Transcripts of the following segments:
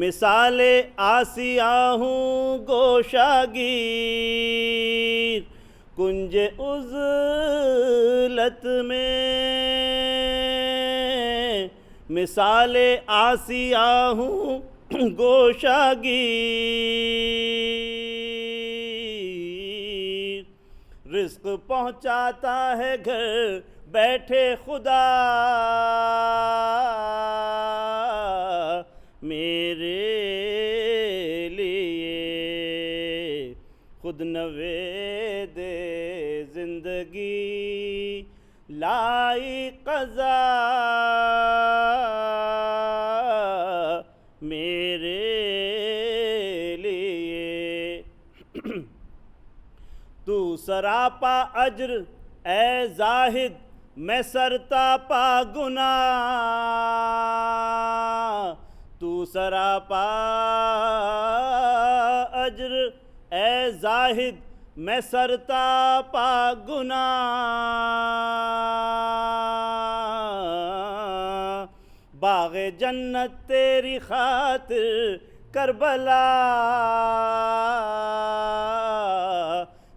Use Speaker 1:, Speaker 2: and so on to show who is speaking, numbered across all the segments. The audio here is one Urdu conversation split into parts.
Speaker 1: مثال آسیہ ہوں گوشاگیر کنج عزلت میں، مثال آسیہ ہوں گوشاگیر، رزق پہنچاتا ہے گھر بیٹھے خدا میرے لیے، خود نوید زندگی لائی قضا میرے لیے، تو سراپا اجر اے زاہد میں سرتاپا گناہ، تو سراپا اجر اے زاہد میں سرتاپا گناہ، باغ جنت تیری خاطر کربلا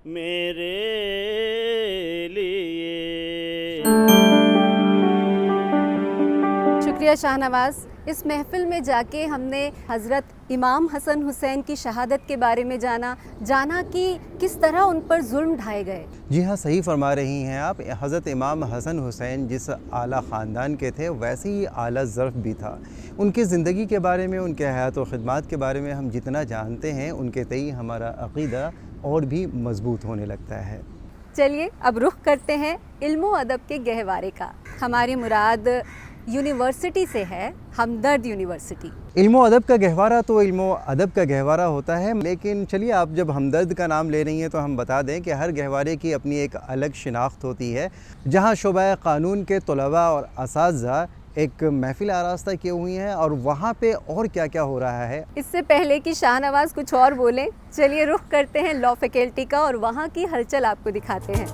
Speaker 1: میرے لیے۔
Speaker 2: شکریہ شاہ نواز۔ اس محفل میں جا کے ہم نے حضرت امام حسن حسین کی شہادت کے بارے میں جانا کہ کس طرح ان پر ظلم ڈھائے گئے۔
Speaker 3: جی ہاں، صحیح فرما رہی ہیں آپ۔ حضرت امام حسن حسین جس اعلیٰ خاندان کے تھے ویسے ہی اعلیٰ ظرف بھی تھا۔ ان کی زندگی کے بارے میں، ان کے حیات و خدمات کے بارے میں ہم جتنا جانتے ہیں ان کے تئیں ہمارا عقیدہ اور بھی مضبوط ہونے لگتا ہے۔
Speaker 2: چلیے اب رخ کرتے ہیں علم و ادب کے گہوارے کا۔ ہماری مراد یونیورسٹی سے ہے، ہمدرد یونیورسٹی۔
Speaker 3: علم و ادب کا گہوارہ تو علم و ادب کا گہوارہ ہوتا ہے، لیکن چلیے آپ جب ہمدرد کا نام لے رہی ہیں تو ہم بتا دیں کہ ہر گہوارے کی اپنی ایک الگ شناخت ہوتی ہے۔ جہاں شعبہ قانون کے طلباء اور اساتذہ ایک محفل آراستہ کیے ہوئی ہیں، اور وہاں پہ اور کیا کیا ہو رہا ہے
Speaker 2: اس سے پہلے کہ شاہ نواز کچھ اور بولیں، چلیے رخ کرتے ہیں لا فیکلٹی کا اور وہاں کی ہلچل آپ کو دکھاتے ہیں۔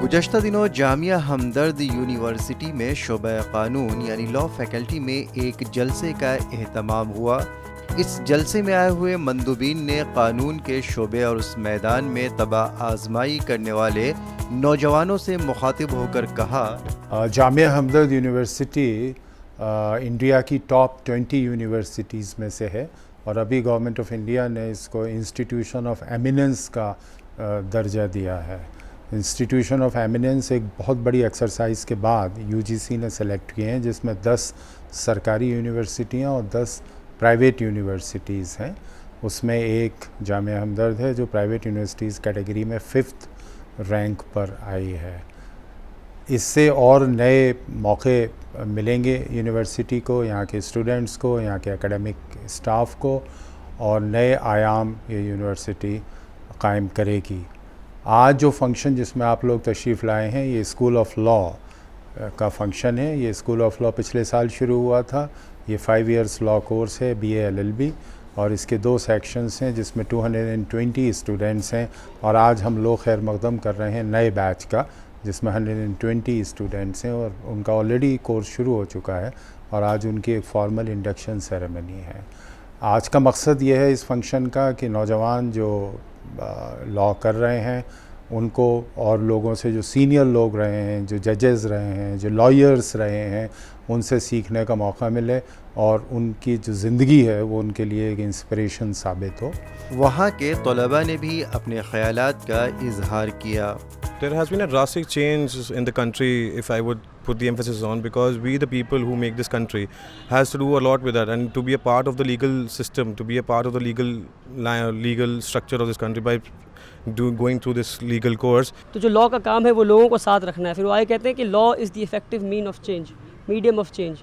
Speaker 3: گزشتہ دنوں جامعہ ہمدرد یونیورسٹی میں شعبہ قانون یعنی لا فیکلٹی میں ایک جلسے کا اہتمام ہوا۔ اس جلسے میں آئے ہوئے مندوبین نے قانون کے شعبے اور اس میدان میں طبع آزمائی کرنے والے نوجوانوں سے مخاطب ہو کر کہا،
Speaker 4: جامعہ ہمدرد یونیورسٹی انڈیا کی ٹاپ 20 یونیورسٹیز میں سے ہے، اور ابھی گورنمنٹ آف انڈیا نے اس کو انسٹیٹیوشن آف ایمیننس کا درجہ دیا ہے۔ انسٹیٹیوشن آف ایمیننس ایک بہت بڑی ایکسرسائز کے بعد یو جی سی نے سلیکٹ کیے ہیں، جس میں 10 سرکاری یونیورسٹیاں اور 10 پرائیویٹ یونیورسٹیز ہیں۔ اس میں ایک جامعہ ہمدرد ہے جو پرائیویٹ یونیورسٹیز کیٹیگری میں 5th رینک پر آئی ہے۔ اس سے اور نئے موقع ملیں گے یونیورسٹی کو، یہاں کے اسٹوڈنٹس کو، یہاں کے اکیڈمک اسٹاف کو، اور نئے آیام یہ یونیورسٹی قائم کرے گی۔ آج جو فنکشن جس میں آپ لوگ تشریف لائے ہیں، یہ اسکول آف لا کا فنکشن ہے۔ یہ اسکول آف لا پچھلے سال شروع ہوا تھا۔ یہ 5 ایئرس لا کورس ہے، BA LLB، اور اس کے 2 سیکشنز ہیں جس میں 220 اسٹوڈنٹس ہیں، اور آج ہم لوگ خیر مقدم کر رہے ہیں نئے بیچ کا جس میں 120 اسٹوڈنٹس ہیں، اور ان کا آلریڈی کورس شروع ہو چکا ہے، اور آج ان کی ایک فارمل انڈکشن سیریمنی ہے۔ آج کا مقصد یہ ہے اس فنکشن کا کہ نوجوان جو لا کر رہے ہیں ان کو اور لوگوں سے، جو سینئر لوگ رہے ہیں، جو ججز رہے ہیں، جو لائرس رہے ہیں، ان سے سیکھنے کا موقع ملے، اور ان کی جو زندگی ہے وہ ان کے لیے ایک انسپریشن ثابت ہو۔
Speaker 3: وہاں کے طلباء نے بھی اپنے خیالات کا اظہار کیا۔
Speaker 5: There has been a drastic change in the country, if I would put the emphasis on, because we the people who make this country has to do a lot with that, and to be a part of the legal system, to be a part of the legal structure of this country by going through this legal course.
Speaker 6: تو جو لاء کا کام ہے وہ لوگوں کو ساتھ رکھنا ہے۔ پھر وہ آئے کہتے ہیں کہ law is the effective mean of change, medium of change.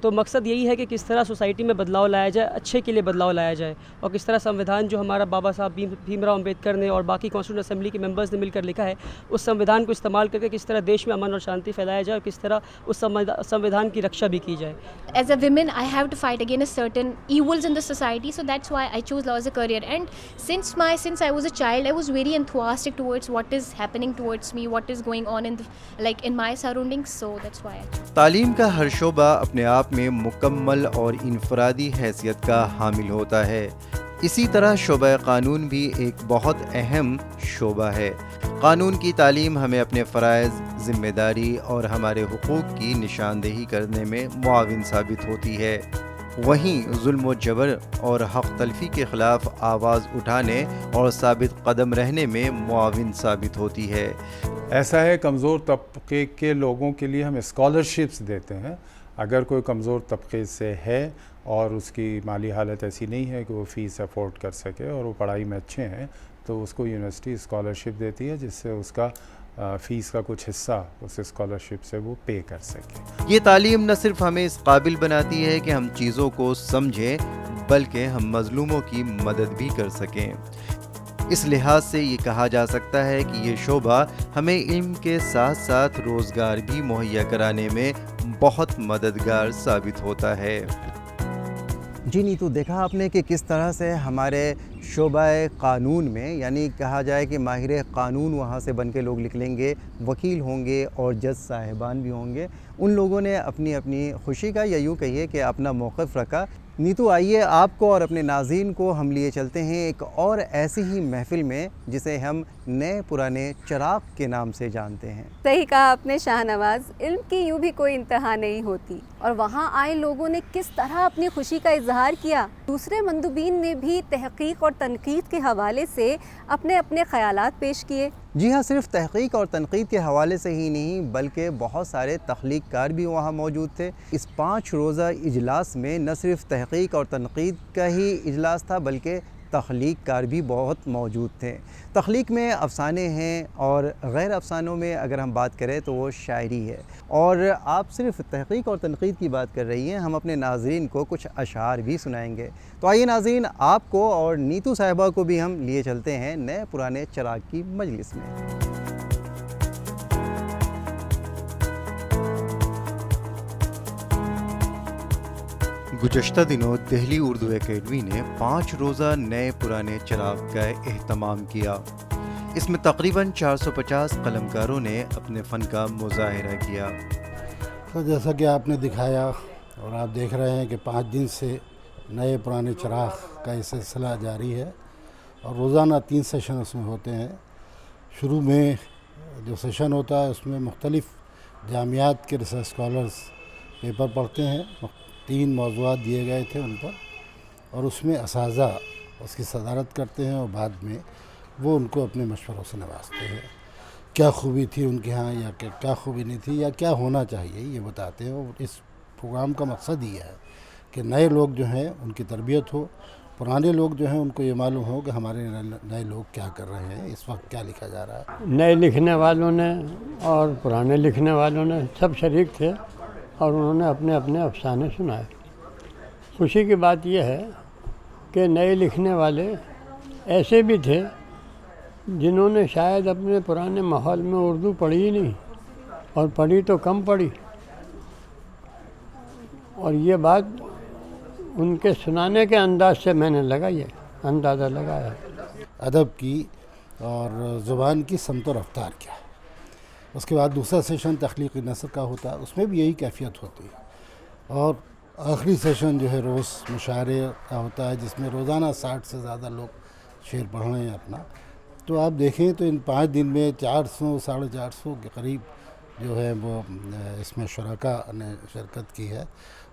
Speaker 6: تو مقصد یہی ہے کہ کس طرح سوسائٹی میں بدلاؤ لایا جائے، اچھے کے لیے بدلاؤ لایا جائے، اور کس طرح سمویدھان جو ہمارا بابا صاحب بھیم راؤ امبیڈکر نے اور باقی کانسٹیٹیوشن اسمبلی کے ممبرز نے مل کر لکھا ہے، اس سمویدھان کو استعمال کر کے کس طرح دیش میں امن اور شانتی پھیلایا جائے، اور کس طرح اس سمویدھان کی رکشا بھی کی جائے.
Speaker 7: As a woman, I have to fight against certain evils in the society, so that's why I chose law as a career. And since I was a child, I was very enthusiastic towards what is happening towards me, what is going on in my surroundings, so that's why I chose.
Speaker 3: تعلیم کا ہر شعبہ اپنے آپ میں مکمل اور انفرادی حیثیت کا حامل ہوتا ہے. اسی طرح شعبہ قانون بھی ایک بہت اہم شعبہ ہے. قانون کی تعلیم ہمیں اپنے فرائض، ذمہ داری اور ہمارے حقوق کی نشاندہی کرنے میں معاون ثابت ہوتی ہے. وہیں ظلم و جبر اور حق تلفی کے خلاف آواز اٹھانے اور ثابت قدم رہنے میں معاون ثابت ہوتی ہے.
Speaker 4: ایسا ہے کمزور طبقے کے لوگوں کے لیے ہم اسکالرشپس دیتے ہیں. اگر کوئی کمزور طبقے سے ہے اور اس کی مالی حالت ایسی نہیں ہے کہ وہ فیس افورڈ کر سکے اور وہ پڑھائی میں اچھے ہیں تو اس کو یونیورسٹی اسکالرشپ دیتی ہے جس سے اس کا فیس کا کچھ حصہ اس اسکالرشپ سے وہ پے کر سکے.
Speaker 3: یہ تعلیم نہ صرف ہمیں اس قابل بناتی ہے کہ ہم چیزوں کو سمجھیں بلکہ ہم مظلوموں کی مدد بھی کر سکیں. اس لحاظ سے یہ کہا جا سکتا ہے کہ یہ شعبہ ہمیں علم کے ساتھ ساتھ روزگار بھی مہیا کرانے میں بہت مددگار ثابت ہوتا ہے. جی نیتو، دیکھا آپ نے کہ کس طرح سے ہمارے شعبہ قانون میں، یعنی کہا جائے کہ ماہر قانون وہاں سے بن کے لوگ نکلیں گے، وکیل ہوں گے اور جج صاحبان بھی ہوں گے، ان لوگوں نے اپنی اپنی خوشی کا یا یوں کہیے کہ اپنا موقف رکھا. نیتو، آئیے آپ کو اور اپنے ناظرین کو ہم لیے چلتے ہیں ایک اور ایسی ہی محفل میں جسے ہم نئے پرانے چراغ کے نام سے جانتے ہیں.
Speaker 2: صحیح کہا آپ نے شاہ نواز، علم کی یوں بھی کوئی انتہا نہیں ہوتی، اور وہاں آئے لوگوں نے کس طرح اپنی خوشی کا اظہار کیا. دوسرے مندوبین نے بھی تحقیق اور تنقید کے حوالے سے اپنے اپنے خیالات پیش کیے.
Speaker 3: جی ہاں، صرف تحقیق اور تنقید کے حوالے سے ہی نہیں بلکہ بہت سارے تخلیق کار بھی وہاں موجود تھے. اس 5 روزہ اجلاس میں نہ صرف تحقیق اور تنقید کا ہی اجلاس تھا بلکہ تخلیق کار بھی بہت موجود تھے. تخلیق میں افسانے ہیں اور غیر افسانوں میں اگر ہم بات کریں تو وہ شاعری ہے. اور آپ صرف تحقیق اور تنقید کی بات کر رہی ہیں، ہم اپنے ناظرین کو کچھ اشعار بھی سنائیں گے. تو آئیے ناظرین، آپ کو اور نیتو صاحبہ کو بھی ہم لیے چلتے ہیں نئے پرانے چراغ کی مجلس میں. گزشتہ دنوں دہلی اردو اکیڈمی نے 5 روزہ نئے پرانے چراغ کا اہتمام کیا. اس میں تقریباً 450 قلمکاروں نے اپنے فن کا مظاہرہ کیا.
Speaker 8: تو جیسا کہ آپ نے دکھایا اور آپ دیکھ رہے ہیں کہ 5 دن سے نئے پرانے چراغ کا یہ سلسلہ جاری ہے اور روزانہ 3 سیشن اس میں ہوتے ہیں. شروع میں جو سیشن ہوتا ہے اس میں مختلف جامعات کے ریسرچ اسکالرز پیپر پڑھتے ہیں. 3 موضوعات دیے گئے تھے ان پر، اور اس میں اساتذہ اس کی صدارت کرتے ہیں اور بعد میں وہ ان کو اپنے مشوروں سے نوازتے ہیں. کیا خوبی تھی ان کے ہاں یا کیا خوبی نہیں تھی یا کیا ہونا چاہیے یہ بتاتے ہیں. اور اس پروگرام کا مقصد یہ ہے کہ نئے لوگ جو ہیں ان کی تربیت ہو، پرانے لوگ جو ہیں ان کو یہ معلوم ہو کہ ہمارے نئے لوگ کیا کر رہے ہیں، اس وقت کیا لکھا جا رہا ہے.
Speaker 9: نئے لکھنے والوں نے اور پرانے لکھنے والوں نے سب شریک تھے اور انہوں نے اپنے اپنے افسانے سنائے. خوشی کی بات یہ ہے کہ نئے لکھنے والے ایسے بھی تھے جنہوں نے شاید اپنے پرانے ماحول میں اردو پڑھی ہی نہیں، اور پڑھی تو کم پڑھی، اور یہ بات ان کے سنانے کے انداز سے میں نے اندازہ لگایا.
Speaker 8: ادب کی اور زبان کی سمت و رفتار کیا ہے. اس کے بعد دوسرا سیشن تخلیقی نثر کا ہوتا ہے، اس میں بھی یہی کیفیت ہوتی ہے. اور آخری سیشن جو ہے روز مشاعرے کا ہوتا ہے جس میں روزانہ 60 سے زیادہ لوگ شعر پڑھ رہے ہیں اپنا. تو آپ دیکھیں تو ان 5 دن میں 400 450 کے قریب جو ہے وہ اس میں شرکا نے شرکت کی ہے.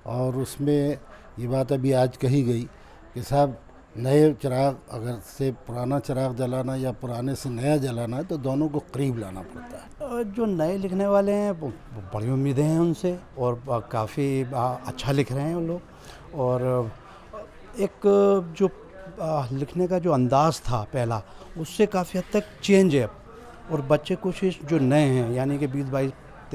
Speaker 8: اور اس میں یہ بات ابھی آج کہی گئی کہ صاحب نئے چراغ اگر سے پرانا چراغ جلانا یا پرانے سے نیا جلانا ہے تو دونوں کو قریب لانا پڑتا ہے.
Speaker 10: جو نئے لکھنے والے ہیں وہ بڑی امیدیں ہیں ان سے، اور کافی اچھا لکھ رہے ہیں وہ لوگ. اور ایک جو لکھنے کا جو انداز تھا پہلا، اس سے کافی حد تک چینج ہے. اور بچے کچھ جو نئے ہیں، یعنی کہ 20 22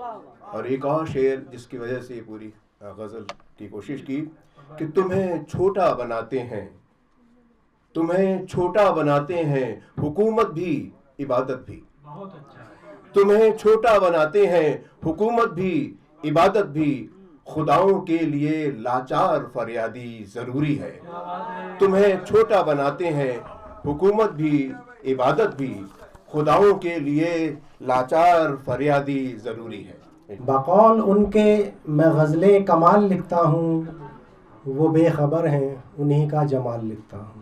Speaker 11: اور ایک اور شعر جس کی وجہ سے یہ پوری غزل کی کوشش کی کہ تمہیں چھوٹا بناتے ہیں، تمہیں چھوٹا بناتے ہیں حکومت بھی عبادت بھی، تمہیں چھوٹا بناتے ہیں حکومت بھی عبادت بھی، خداؤں کے لیے لاچار فریادی ضروری ہے۔ تمہیں چھوٹا بناتے ہیں حکومت بھی عبادت بھی، خداؤں کے لیے لاچار فریادی ضروری ہے۔
Speaker 12: بقول ان کے میں غزلیں کمال لکھتا ہوں، وہ بے خبر ہیں انہی کا جمال لکھتا ہوں۔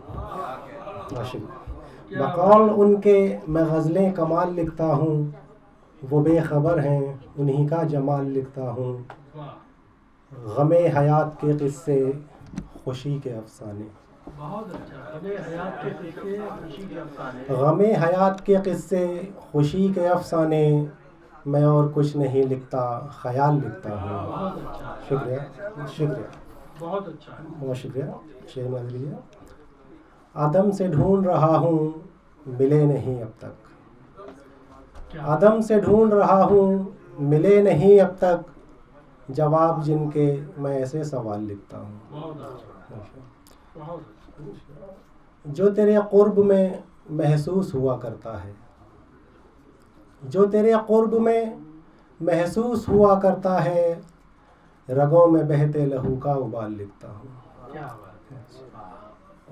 Speaker 12: بقول ان کے میں غزلیں کمال لکھتا ہوں، وہ بے خبر ہیں انہی کا جمال لکھتا ہوں۔ غم حیات کے قصے خوشی کے افسانے، غم حیات کے قصے خوشی کے افسانے، میں اور کچھ نہیں لکھتا خیال لکھتا ہوں۔ شکریہ شکریہ، بہت اچھا، بہت شکریہ۔ شعر میں لیجیے۔ عدم سے ڈھونڈ رہا ہوں ملے نہیں اب تک، عدم سے ڈھونڈ رہا ہوں ملے نہیں اب تک، جواب جن کے میں ایسے سوال لکھتا ہوں۔ جو تیرے قرب میں محسوس ہوا کرتا ہے، جو تیرے قرب میں محسوس ہوا کرتا ہے، رگوں میں بہتے لہو کا ابال لکھتا ہوں۔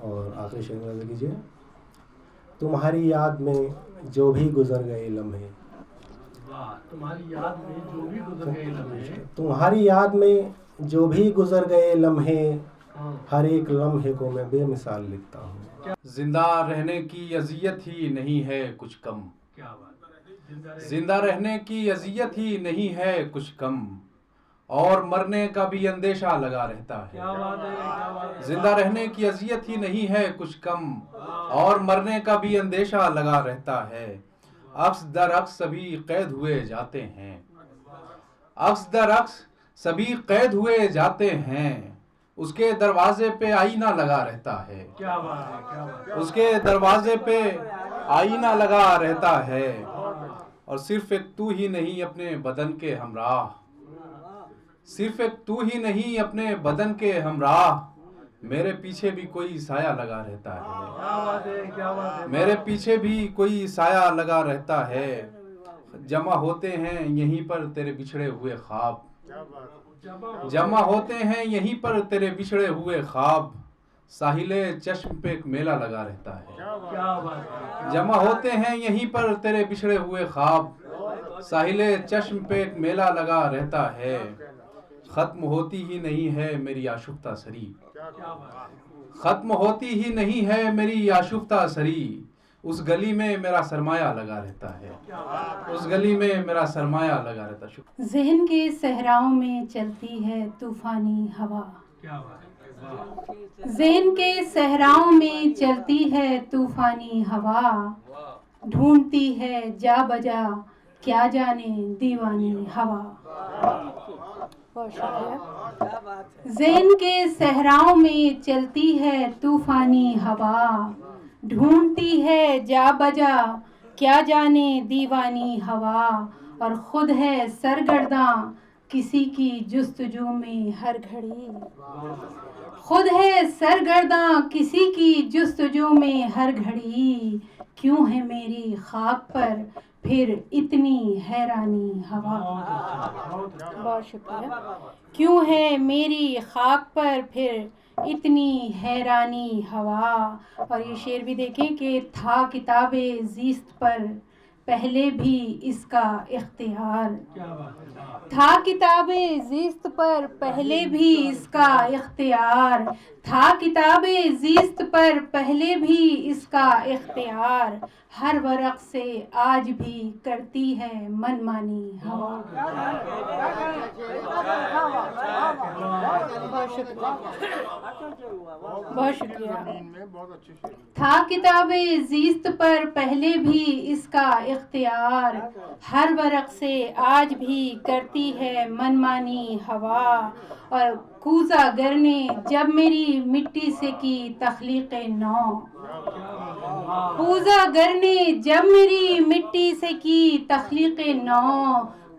Speaker 12: اور آخری شعر میں لیجیے۔ تمہاری یاد میں جو بھی گزر گئے لمحے، تمہاری یاد میں جو بھی گزر گئے لمحے، تمہاری یاد میں جو بھی گزر گئے لمحے، ہر ایک لمحے کو میں بے مثال لکھتا ہوں۔
Speaker 13: زندہ رہنے کی اذیت ہی نہیں ہے کچھ کم، زندہ رہنے کی اذیت ہی نہیں ہے کچھ کم، اور مرنے کا بھی اندیشہ لگا رہتا ہے۔ زندہ رہنے کی اذیت ہی نہیں ہے کچھ کم، اور مرنے کا بھی اندیشہ لگا رہتا ہے۔ عکس در عکس سبھی قید ہوئے جاتے ہیں، عکس در عکس سبھی قید ہوئے جاتے ہیں، اس کے دروازے پہ آئینہ لگا رہتا ہے، اس کے دروازے پہ آئینہ لگا رہتا ہے، اور صرف ایک تو ہی نہیں اپنے بدن کے ہمراہ، صرف ایک تو ہی نہیں اپنے بدن کے ہمراہ، میرے پیچھے بھی کوئی سایہ لگا رہتا ہے، میرے پیچھے بھی کوئی سایہ لگا رہتا ہے، جمع ہوتے ہیں یہیں پر تیرے بچھڑے ہوئے خواب، جمع ہوتے ہیں یہیں پر تیرے بچھڑے ہوئے خواب، ساحل چشم پہ ایک میلہ لگا رہتا ہے، جمع ہوتے ہیں یہیں پر تیرے بچھڑے ہوئے خواب، ساحل چشم پہ ایک میلہ لگا رہتا ہے، ختم ہوتی ہی نہیں ہے میری آشفتہ سری، ختم ہوتی ہی نہیں ہے میری آشفتہ سری، اس گلی میں میرا سرمایہ لگا رہتا ہے، اس گلی میں میرا سرمایہ لگا رہتا ہے۔
Speaker 14: ذہن کے صحراؤں میں چلتی ہے طوفانی ہوا، ذہن کے صحراؤں میں چلتی ہے طوفانی ہوا، ڈھونڈتی ہے جا بجا کیا جانے دیوانی ہوا۔ ذہن کے صحراؤں میں چلتی ہے طوفانی ہوا، ڈھونڈتی ہے جا بجا کیا جانے دیوانی ہوا، اور خود ہے سرگرداں کسی کی جستجو میں ہر گھڑی، خود ہے سرگرداں کسی کی جستجو میں ہر گھڑی، کیوں ہے میری خاک پر پھر اتنی حیرانی ہوا۔ بہت شکریہ۔ کیوں ہے میری خاک پر پھر اتنی حیرانی ہوا۔ اور یہ شعر بھی دیکھیں کہ تھا کتاب زیست پر پہلے بھی اس کا اختیار، تھا کتاب زیست پر پہلے بھی اس کا اختیار، تھا کتاب زیست پر پہلے بھی اس کا اختیار، ہر ورق سے آج بھی کرتی ہے من مانی ہوا۔ بہت شکریہ۔ تھا کتاب زیست پر پہلے بھی اس کا اختیار، ہر ورق سے آج بھی کرتی ہے من مانی ہوا، اور کوزہ گر نے جب میری مٹی سے کی تخلیق نو، کوزہ گر نے جب میری مٹی سے کی تخلیق نو،